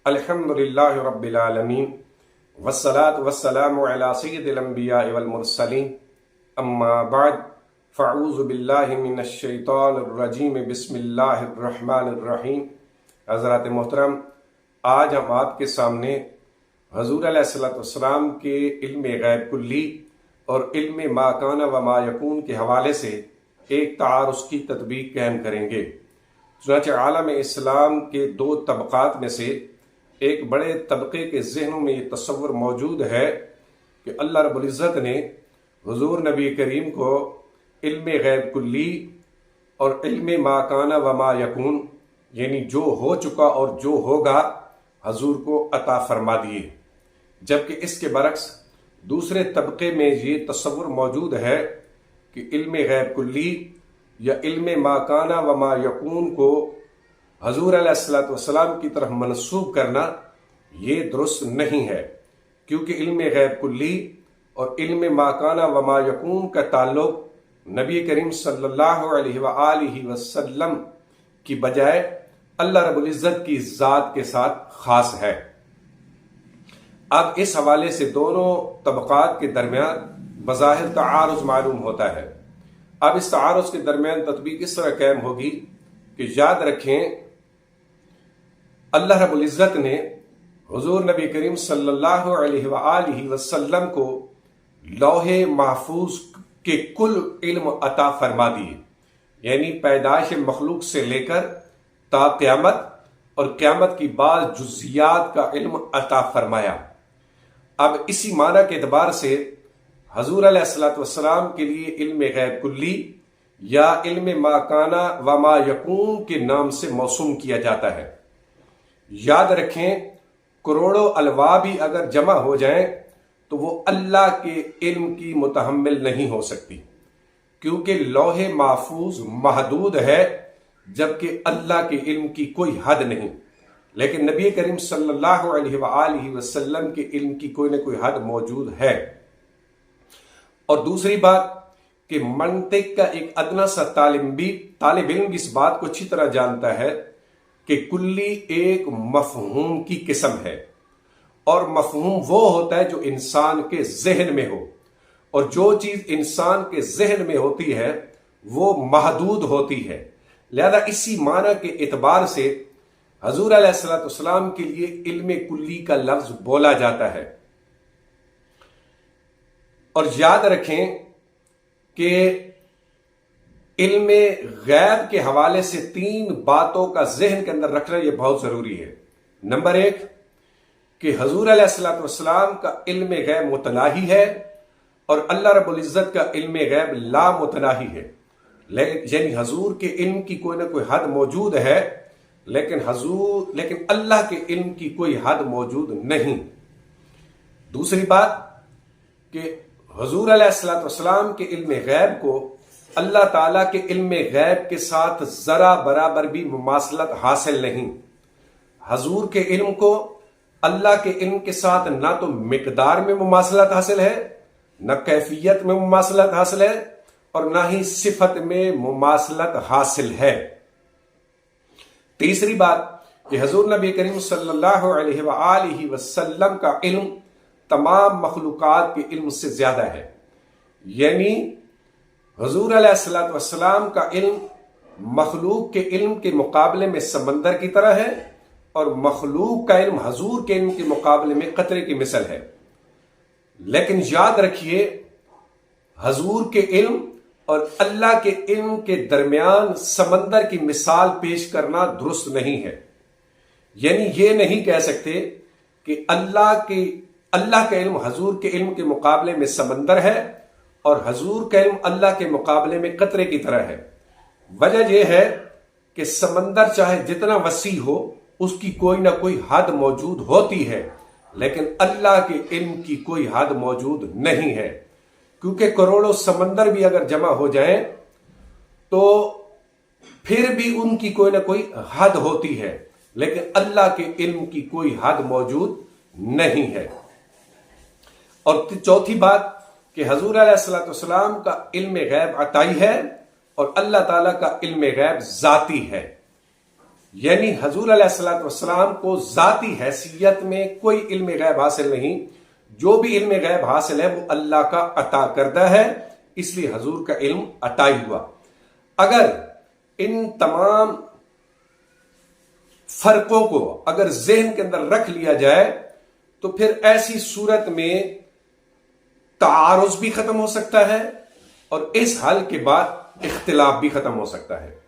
الحمدللہ رب العالمین والصلاة والسلام علی سید الانبیاء والمرسلین اما بعد فاعوذ باللہ من الشیطان الرجیم بسم اللہ الرحمن الرحیم۔ حضرات محترم، آج ہم آپ کے سامنے حضور علیہ السلام کے علم غیب کلی اور علم ما کان و ما یکون کے حوالے سے ایک تعارض کی تطبیق قائم کریں گے۔ چنانچہ عالم اسلام کے دو طبقات میں سے ایک بڑے طبقے کے ذہنوں میں یہ تصور موجود ہے کہ اللہ رب العزت نے حضور نبی کریم کو علم غیب کلی اور علم ما کان و ما یکون، یعنی جو ہو چکا اور جو ہوگا، حضور کو عطا فرما دیے، جبکہ اس کے برعکس دوسرے طبقے میں یہ تصور موجود ہے کہ علم غیب کلی یا علم ما کان و ما یکون کو حضور علیہ السلام کی طرف منسوب کرنا یہ درست نہیں ہے، کیونکہ علم غیب کلی اور علم ما کان و ما یکون کا تعلق نبی کریم صلی اللہ علیہ وآلہ وسلم کی بجائے اللہ رب العزت کی ذات کے ساتھ خاص ہے۔ اب اس حوالے سے دونوں طبقات کے درمیان بظاہر تعارض معلوم ہوتا ہے۔ اب اس تعارض کے درمیان تطبیق اس طرح قائم ہوگی کہ یاد رکھیں، اللہ رب العزت نے حضور نبی کریم صلی اللہ علیہ وآلہ وسلم کو لوح محفوظ کے کل علم عطا فرما دیے، یعنی پیدائش مخلوق سے لے کر تا قیامت اور قیامت کی بعض جزیات کا علم عطا فرمایا۔ اب اسی معنی کے اعتبار سے حضور علیہ السلام کے لیے علم غیب کلی یا علم ما کان و ما یکون کے نام سے موسوم کیا جاتا ہے۔ یاد رکھیں، کروڑوں الوا بھی اگر جمع ہو جائیں تو وہ اللہ کے علم کی متحمل نہیں ہو سکتی، کیونکہ لوح محفوظ محدود ہے، جبکہ اللہ کے علم کی کوئی حد نہیں۔ لیکن نبی کریم صلی اللہ علیہ وآلہ وسلم کے علم کی کوئی نہ کوئی حد موجود ہے۔ اور دوسری بات کہ منطق کا ایک ادنا سا طالب علم اس بات کو اچھی طرح جانتا ہے کہ کلی ایک مفہوم کی قسم ہے، اور مفہوم وہ ہوتا ہے جو انسان کے ذہن میں ہو، اور جو چیز انسان کے ذہن میں ہوتی ہے وہ محدود ہوتی ہے۔ لہذا اسی معنی کے اعتبار سے حضور علیہ السلام کے لیے علم کلی کا لفظ بولا جاتا ہے۔ اور یاد رکھیں کہ علم غیب کے حوالے سے تین باتوں کا ذہن کے اندر رکھنا یہ بہت ضروری ہے۔ نمبر ایک کہ حضور علیہ السلام کا علم غیب متناہی ہے اور اللہ رب العزت کا علم غیب لا متناہی ہے، یعنی حضور کے علم کی کوئی نہ کوئی حد موجود ہے، لیکن اللہ کے علم کی کوئی حد موجود نہیں۔ دوسری بات کہ حضور علیہ السلام کے علم غیب کو اللہ تعالیٰ کے علم غیب کے ساتھ ذرا برابر بھی مماثلت حاصل نہیں۔ حضور کے علم کو اللہ کے علم کے ساتھ نہ تو مقدار میں مماثلت حاصل ہے، نہ کیفیت میں مماثلت حاصل ہے، اور نہ ہی صفت میں مماثلت حاصل ہے۔ تیسری بات کہ حضور نبی کریم صلی اللہ علیہ وآلہ وسلم کا علم تمام مخلوقات کے علم سے زیادہ ہے، یعنی حضور علیہ السلام کا علم مخلوق کے علم کے مقابلے میں سمندر کی طرح ہے، اور مخلوق کا علم حضور کے علم کے مقابلے میں قطرے کی مثل ہے۔ لیکن یاد رکھیے، حضور کے علم اور اللہ کے علم کے درمیان سمندر کی مثال پیش کرنا درست نہیں ہے۔ یعنی یہ نہیں کہہ سکتے کہ اللہ کا علم حضور کے علم کے مقابلے میں سمندر ہے اور حضور کا علم اللہ کے مقابلے میں قطرے کی طرح ہے۔ وجہ یہ ہے کہ سمندر چاہے جتنا وسیع ہو، اس کی کوئی نہ کوئی حد موجود ہوتی ہے، لیکن اللہ کے علم کی کوئی حد موجود نہیں ہے، کیونکہ کروڑوں سمندر بھی اگر جمع ہو جائیں تو پھر بھی ان کی کوئی نہ کوئی حد ہوتی ہے، لیکن اللہ کے علم کی کوئی حد موجود نہیں ہے۔ اور چوتھی بات کہ حضور علیہ السلام کا علم غیب عطائی ہے اور اللہ تعالیٰ کا علم غیب ذاتی ہے۔ یعنی حضور علیہ الصلوۃ والسلام کو ذاتی حیثیت میں کوئی علم غیب حاصل نہیں، جو بھی علم غیب حاصل ہے وہ اللہ کا عطا کردہ ہے، اس لیے حضور کا علم عطائی ہوا۔ اگر ان تمام فرقوں کو اگر ذہن کے اندر رکھ لیا جائے تو پھر ایسی صورت میں تعارض بھی ختم ہو سکتا ہے اور اس حل کے بعد اختلاف بھی ختم ہو سکتا ہے۔